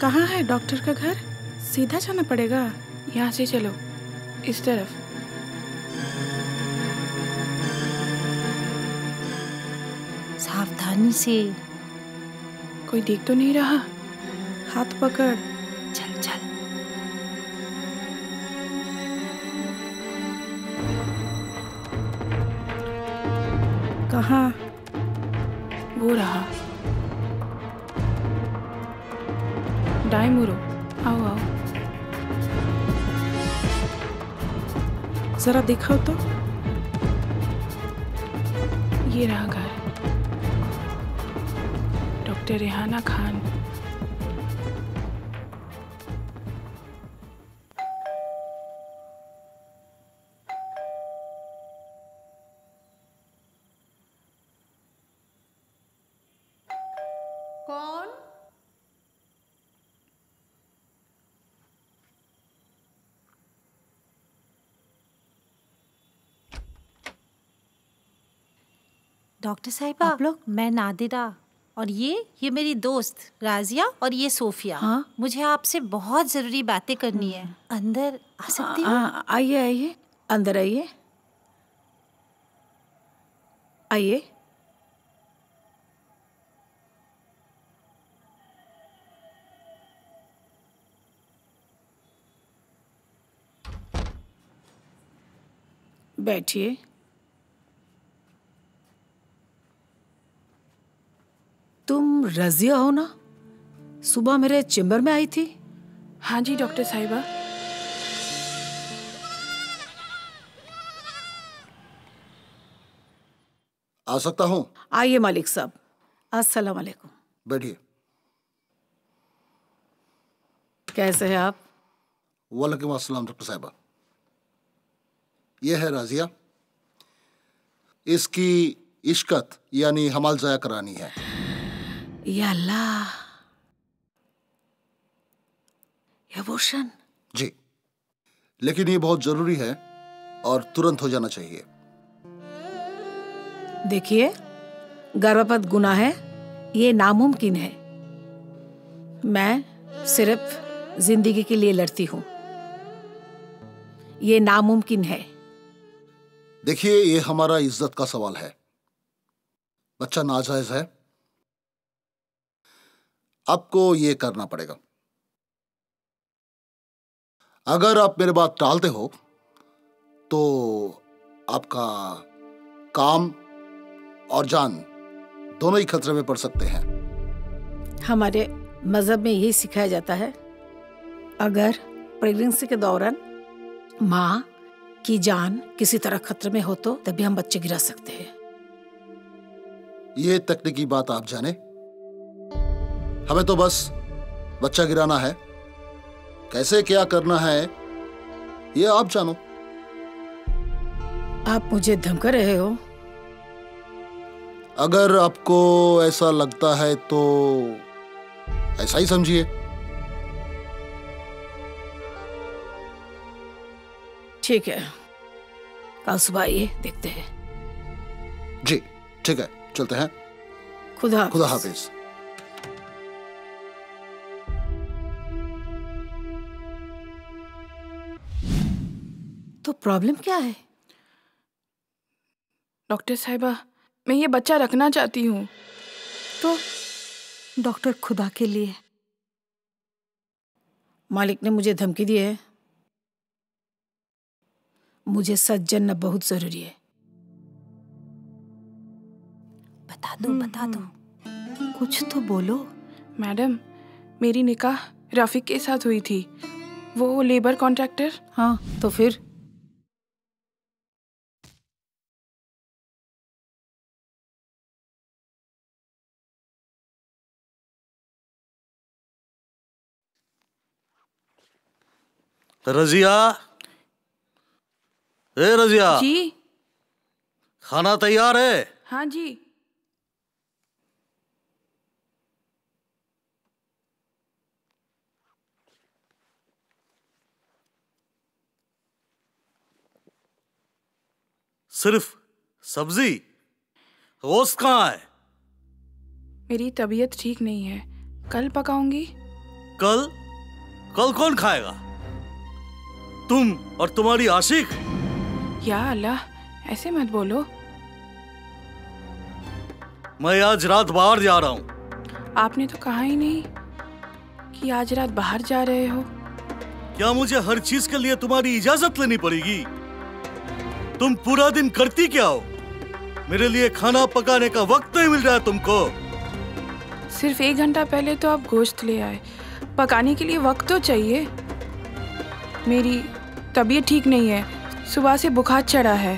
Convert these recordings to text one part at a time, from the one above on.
कहाँ है डॉक्टर का घर? सीधा जाना पड़ेगा। यहाँ से चलो, इस तरफ। सावधानी से। कोई देख तो नहीं रहा? हाथ पकड़। चल चल। कहाँ? वो रहा। दाएं मुड़ो। आओ आओ, जरा दिखाओ तो। ये रहा घर, डॉक्टर रेहाना खान। कौन? डॉक्टर साहिबा, आप लोग? मैं नादिरा और ये मेरी दोस्त राजिया और ये सोफिया। हाँ? मुझे आपसे बहुत जरूरी बातें करनी है। अंदर आ सकती हूँ? आइए आइए, अंदर आइए। आइए। बैठिए। तुम रजिया हो ना? सुबह मेरे चेम्बर में आई थी। हाँ जी डॉक्टर साहिबा। आ सकता हूँ? आइए मालिक साहब। अस्सलाम वालेकुम। बैठिए। कैसे हैं आप? वालेकुम अस्सलाम डॉक्टर साहिबा। यह है राजिया, इसकी इश्कत यानी हमाल ज़ाया करानी है। या अल्लाह, एबॉर्शन? जी, लेकिन ये बहुत जरूरी है और तुरंत हो जाना चाहिए। देखिए, गर्भपात गुनाह है, ये नामुमकिन है। मैं सिर्फ जिंदगी के लिए लड़ती हूँ। ये नामुमकिन है। देखिए, ये हमारा इज्जत का सवाल है। बच्चा नाजायज है, आपको ये करना पड़ेगा। अगर आप मेरे बात टालते हो तो आपका काम और जान दोनों ही खतरे में पड़ सकते हैं। हमारे मजहब में यही सिखाया जाता है, अगर प्रेगनेंसी के दौरान माँ की जान किसी तरह खतरे में हो तो तभी हम बच्चे गिरा सकते हैं। ये तकनीकी बात आप जाने, हमें तो बस बच्चा गिराना है। कैसे क्या करना है ये आप जानो। आप मुझे धमका रहे हो? अगर आपको ऐसा लगता है तो ऐसा ही समझिए। ठीक है, कल सुबह आइए, देखते हैं। जी ठीक है, चलते हैं। खुदा हाफिज। तो प्रॉब्लम क्या है? डॉक्टर साहिबा, मैं ये बच्चा रखना चाहती हूँ। तो डॉक्टर खुदा के लिए, मालिक ने मुझे धमकी दी है। मुझे सच जानना बहुत जरूरी है। बता दो, कुछ तो बोलो। मैडम, मेरी निकाह रफीक के साथ हुई थी, वो लेबर कॉन्ट्रैक्टर। हाँ, तो फिर? रजिया, ए रजिया। जी। खाना तैयार है? हाँ जी। सिर्फ सब्जी? गोश्त कहाँ है? मेरी तबीयत ठीक नहीं है, कल पकाऊंगी। कल कौन खाएगा? तुम और तुम्हारी आशिक? या अल्लाह, ऐसे मत बोलो। मैं आज रात बाहर जा रहा हूँ। आपने तो कहा ही नहीं कि आज रात बाहर जा रहे हो। क्या मुझे हर चीज के लिए तुम्हारी इजाजत लेनी पड़ेगी? तुम पूरा दिन करती क्या हो? मेरे लिए खाना पकाने का वक्त नहीं मिल रहा है तुमको। सिर्फ 1 घंटा पहले तो आप गोश्त ले आए, पकाने के लिए वक्त तो चाहिए। मेरी तबीयत ठीक नहीं है, सुबह से बुखार चढ़ा है।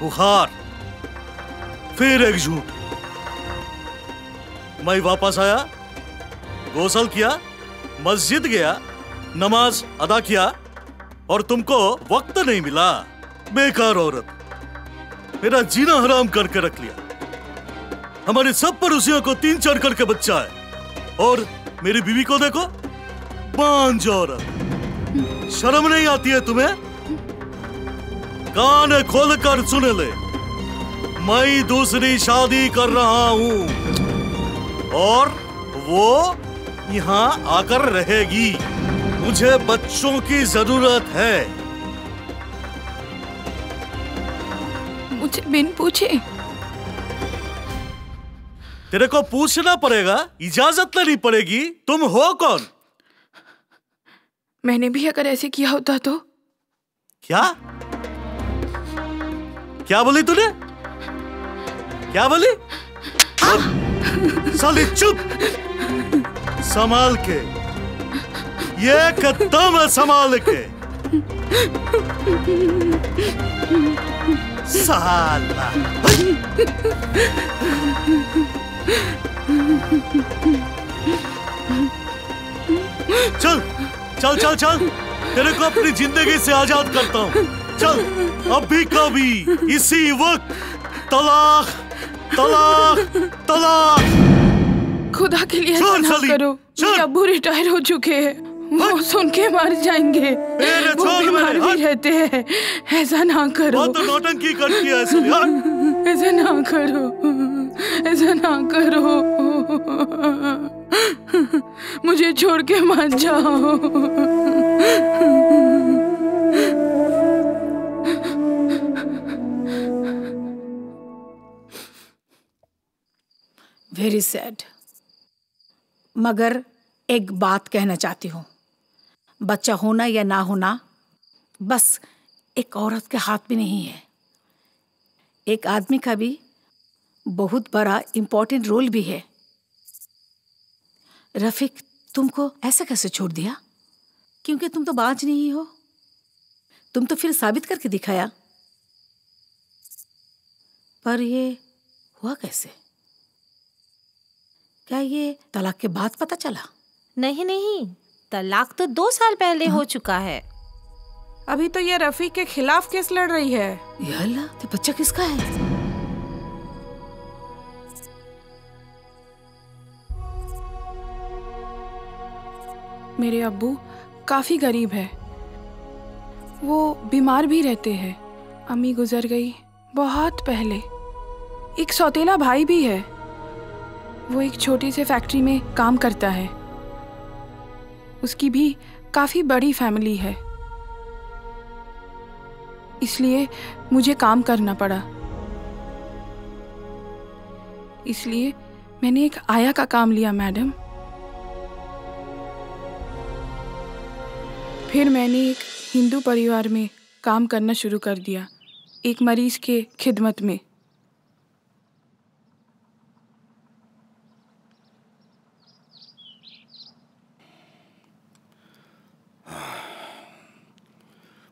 बुखार? फिर एक झूठ। मैं वापस आया, गोसल किया, मस्जिद गया, नमाज अदा किया और तुमको वक्त नहीं मिला। बेकार औरत, मेरा जीना हराम करके रख लिया। हमारे सब पड़ोसियों को 3-4 करके बच्चा है और मेरी बीवी को देखो, बांझ औरत। शर्म नहीं आती है तुम्हें? कान खोल कर सुन ले, मैं दूसरी शादी कर रहा हूं और वो यहाँ आकर रहेगी। मुझे बच्चों की जरूरत है। मुझे बिन पूछे? तेरे को पूछना पड़ेगा, इजाजत लेनी पड़ेगी। तुम हो कौन? मैंने भी अगर ऐसे किया होता तो? क्या बोली तूने? क्या बोली? साली चुप! संभाल के, ये कदम है, संभाल के। साला चल चल चल चल, तेरे को अपनी जिंदगी से आजाद करता हूँ। चल अभी कभी इसी वक्त। तलाक तलाक तलाक। खुदा के लिए ऐसा ना करो। मेरे अब्बू रिटायर हो चुके हैं, वो सुन के मर जाएंगे। वो बीमार भी रहते हैं। ऐसा ना करो। तो नौटंकी करती है ऐसे। ऐसा ना करो, ऐसा ना करो। मुझे छोड़ के मत जाओ। वेरी सैड, मगर एक बात कहना चाहती हूँ। बच्चा होना या ना होना बस एक औरत के हाथ में नहीं है, एक आदमी का भी बहुत बड़ा इम्पोर्टेंट रोल भी है। रफीक तुमको ऐसा कैसे छोड़ दिया? क्योंकि तुम तो बाज नहीं हो। तुम तो फिर साबित करके दिखाया, पर ये हुआ कैसे? क्या ये तलाक के बाद पता चला? नहीं नहीं, तलाक तो 2 साल पहले हो चुका है। अभी तो ये रफीक के खिलाफ केस लड़ रही है। या अल्लाह, तो बच्चा किसका है? मेरे अब्बू काफी गरीब है, वो बीमार भी रहते हैं। अम्मी गुजर गई बहुत पहले। एक सौतेला भाई भी है, वो एक छोटी सी फैक्ट्री में काम करता है। उसकी भी काफी बड़ी फैमिली है, इसलिए मुझे काम करना पड़ा। इसलिए मैंने एक आया का काम लिया मैडम। फिर मैंने एक हिंदू परिवार में काम करना शुरू कर दिया, एक मरीज के खिदमत में।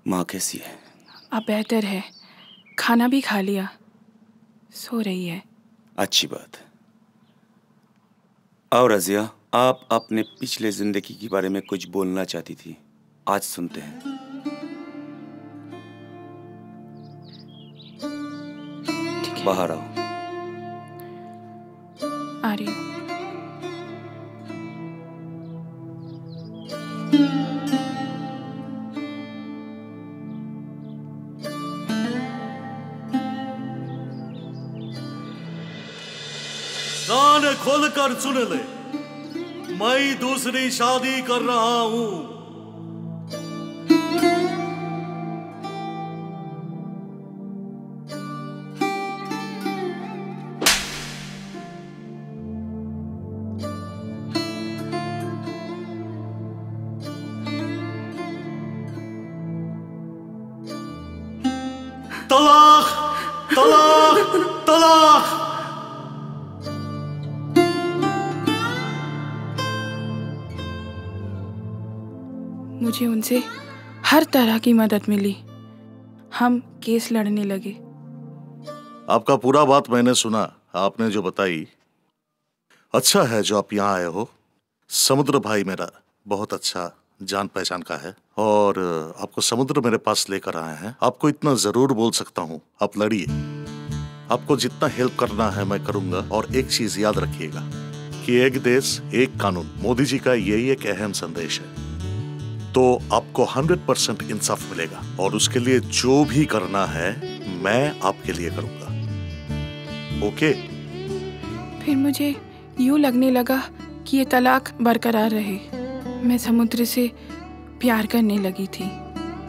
माँ कैसी है? अब बेहतर है, खाना भी खा लिया, सो रही है। अच्छी बात है। और रज़िया, आप अपने पिछले जिंदगी के बारे में कुछ बोलना चाहती थी, आज सुनते हैं। बाहर आओ। आ रही हूँ। कान खोल कर सुन ले, मैं दूसरी शादी कर रहा हूं। तलाक, तलाक, तलाक। मुझे उनसे हर तरह की मदद मिली। हम केस लड़ने लगे। आपका पूरा बात मैंने सुना, आपने जो बताई। अच्छा है जो आप यहाँ आए हो। समुद्र भाई मेरा बहुत अच्छा जान पहचान का है और आपको समुद्र मेरे पास लेकर आए हैं। आपको इतना जरूर बोल सकता हूँ, आप लड़िए। आपको जितना हेल्प करना है मैं करूंगा। और एक चीज याद रखिएगा कि एक देश एक कानून, मोदी जी का यही एक अहम संदेश है। तो आपको 100% इंसाफ मिलेगा और उसके लिए जो भी करना है मैं आपके लिए करूंगा। ओके? फिर मुझे यूं लगने लगा कि ये तलाक बरकरार रहे। मैं समुद्र से प्यार करने लगी थी।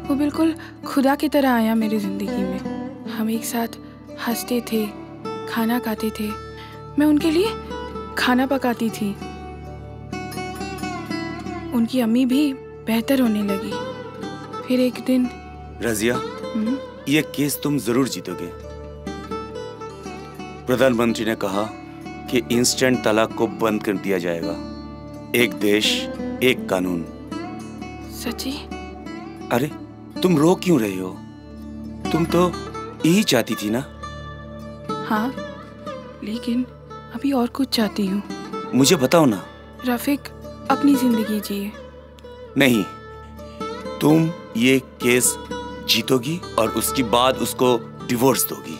वो बिल्कुल खुदा की तरह आया मेरी जिंदगी में। हम एक साथ हंसते थे, खाना खाते थे। मैं उनके लिए खाना पकाती थी। उनकी अम्मी भी बेहतर होने लगी। फिर एक दिन रजिया, ये केस तुम जरूर जीतोगे। प्रधानमंत्री ने कहा कि इंस्टेंट तलाक को बंद कर दिया जाएगा। एक देश एक कानून। सच्ची? अरे तुम रो क्यों रही हो? तुम तो यही चाहती थी ना? हाँ, लेकिन अभी और कुछ चाहती हूँ। मुझे बताओ ना। रफीक अपनी जिंदगी जिए। नहीं, तुम ये केस जीतोगी और उसके बाद उसको डिवोर्स दोगी।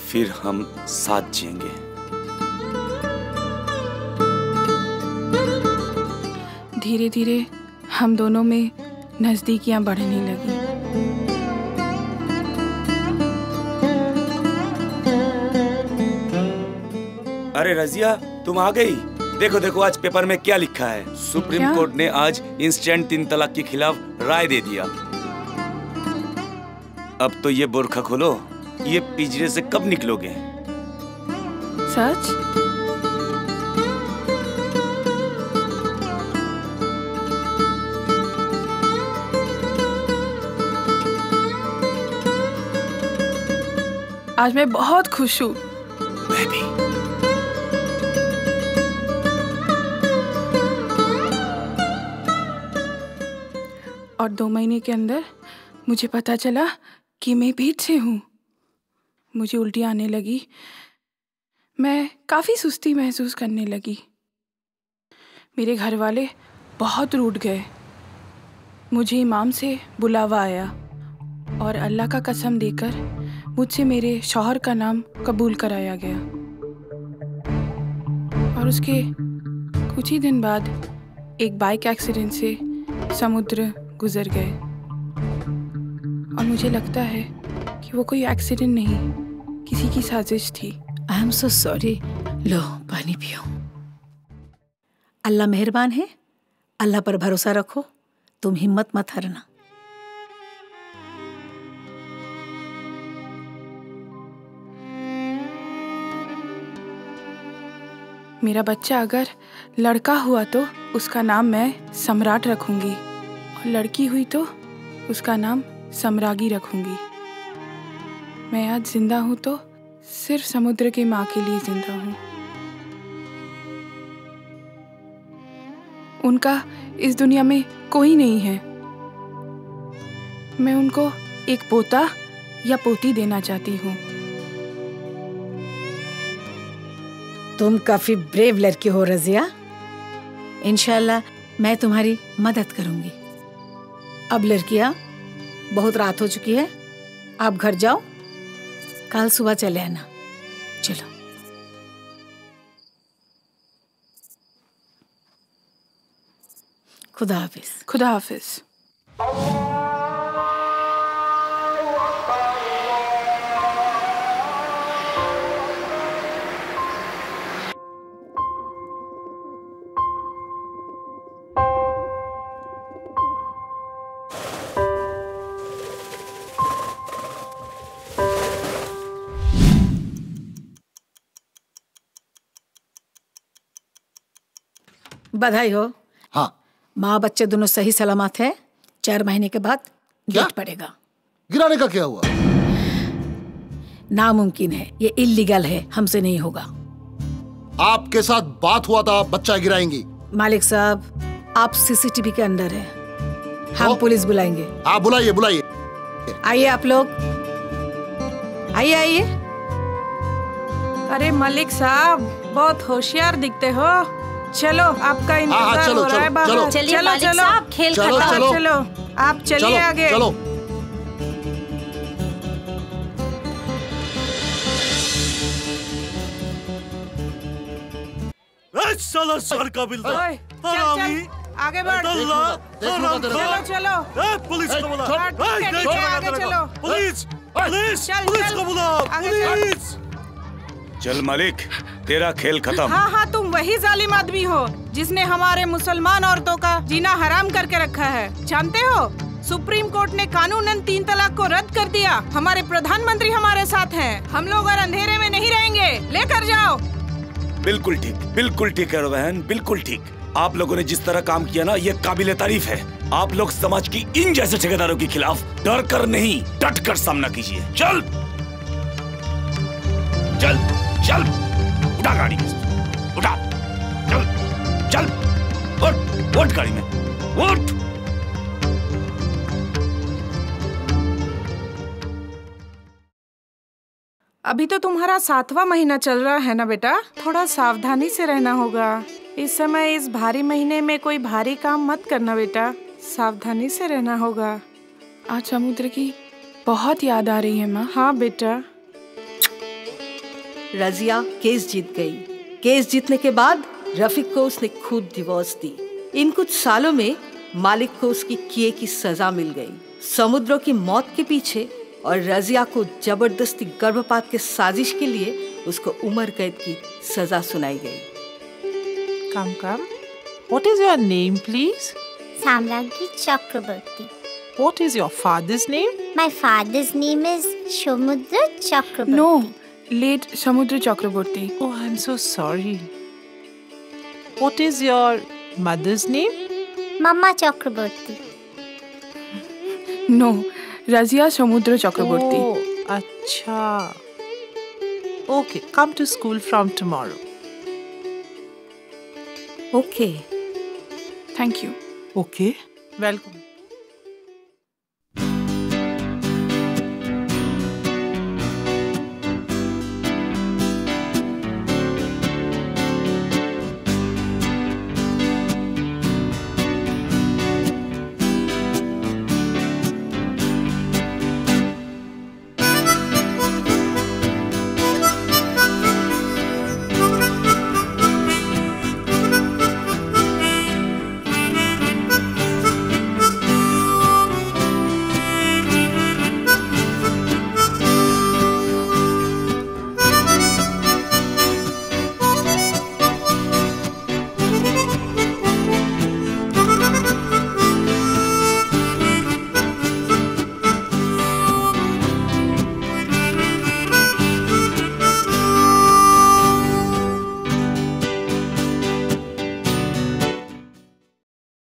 फिर हम साथ जिएंगे। धीरे धीरे हम दोनों में नजदीकियां बढ़ने लगी। अरे रजिया, तुम आ गई। देखो देखो आज पेपर में क्या लिखा है। सुप्रीम कोर्ट ने आज इंस्टेंट 3 तलाक के खिलाफ राय दे दिया। अब तो ये बुर्खा खोलो, ये पिंजरे से कब निकलोगे? सच? आज मैं बहुत खुश हूँ। मैं भी। और 2 महीने के अंदर मुझे पता चला कि मैं पेट से हूँ। मुझे उल्टी आने लगी। मैं काफ़ी सुस्ती महसूस करने लगी। मेरे घर वाले बहुत रूठ गए। मुझे इमाम से बुलावा आया और अल्लाह का कसम देकर मुझसे मेरे शौहर का नाम कबूल कराया गया। और उसके कुछ ही दिन बाद एक बाइक एक्सीडेंट से समुद्र गुजर गए। और मुझे लगता है कि वो कोई एक्सीडेंट नहीं, किसी की साजिश थी। I am so sorry. लो पानी पियो। अल्लाह मेहरबान है। अल्लाह पर भरोसा रखो। तुम हिम्मत मत हारना। मेरा बच्चा अगर लड़का हुआ तो उसका नाम मैं सम्राट रखूंगी और लड़की हुई तो उसका नाम सम्रागी रखूंगी। मैं आज जिंदा हूं तो सिर्फ समुद्र की माँ के लिए जिंदा हूं। उनका इस दुनिया में कोई नहीं है। मैं उनको एक पोता या पोती देना चाहती हूँ। तुम काफी ब्रेव लड़की हो रजिया। इंशाल्लाह मैं तुम्हारी मदद करूंगी। अब लड़कियां, बहुत रात हो चुकी है, आप घर जाओ। कल सुबह चले आना। चलो। खुदा हाफिज। खुदा हाफिज। बधाई हो। हाँ। माँ बच्चे दोनों सही सलामत है। 4 महीने के बाद क्या? गेट पड़ेगा। गिराने का क्या हुआ? नामुमकिन है, ये इलीगल है, हमसे नहीं होगा। आपके साथ बात हुआ था, बच्चा गिराएंगी। मालिक साहब, आप सीसीटीवी के अंदर है, हम पुलिस बुलाएंगे। आप बुलाइए बुलाइए। आइए आप लोग, आइए आइए। अरे मलिक साहब, बहुत होशियार दिखते हो। चलो, आपका इंतजार चलो, हो रहा है चलो, बाहर। चलो। चलिए मालिक साहब, खेल चलो, खत्म। चलो। चलो, आप चलिए आगे। चलो। साला सर का बिल ओए, चल, आगे बढ़। चलो चलो। पुलिस को बुला। हाँ, ठीक है, ठीक है, आगे चलो। पुलिस पुलिस चल, पुलिस चल। को बुलाओ। आगे चल। पुलिस। चल मालिक, तेरा खेल खत्म। हाँ हाँ, तुम वही जालिम आदमी हो जिसने हमारे मुसलमान औरतों का जीना हराम करके रखा है। जानते हो, सुप्रीम कोर्ट ने कानूनन 3 तलाक को रद्द कर दिया। हमारे प्रधानमंत्री हमारे साथ हैं। हम लोग और अंधेरे में नहीं रहेंगे। लेकर जाओ। बिल्कुल ठीक है बहन, बिल्कुल ठीक। आप लोगों ने जिस तरह काम किया ना, ये काबिले तारीफ है। आप लोग समाज की इन जैसे ठेकेदारों के खिलाफ डर कर नहीं, डट कर सामना कीजिए। चल चल चल, उठा गाड़ी में, उठा, चल चल, उठ गाड़ी में, उठ। अभी तो तुम्हारा 7वां महीना चल रहा है ना बेटा, थोड़ा सावधानी से रहना होगा। इस समय इस भारी महीने में कोई भारी काम मत करना बेटा, सावधानी से रहना होगा। आज समुद्र की बहुत याद आ रही है माँ। हाँ बेटा। रजिया केस जीत गई। केस जीतने के बाद रफीक को उसने खुद डिवोर्स दी। इन कुछ सालों में मालिक को उसकी किए की सजा मिल गई। समुद्र की मौत के पीछे और रजिया को जबरदस्ती गर्भपात के साजिश के लिए उसको उम्र कैद की सजा सुनाई गई। Come. What is your name, please? Samraghi Chakraborty. What is your father's name? My father's name is Samudra Chakraborty. No, late Samudra Chakraborty. Oh, I'm so sorry. What is your mother's name? Mama Chakraborty. No, Razia Samudra Chakraborty. Oh, acha. Okay, come to school from tomorrow. Okay. Thank you. Okay. Welcome.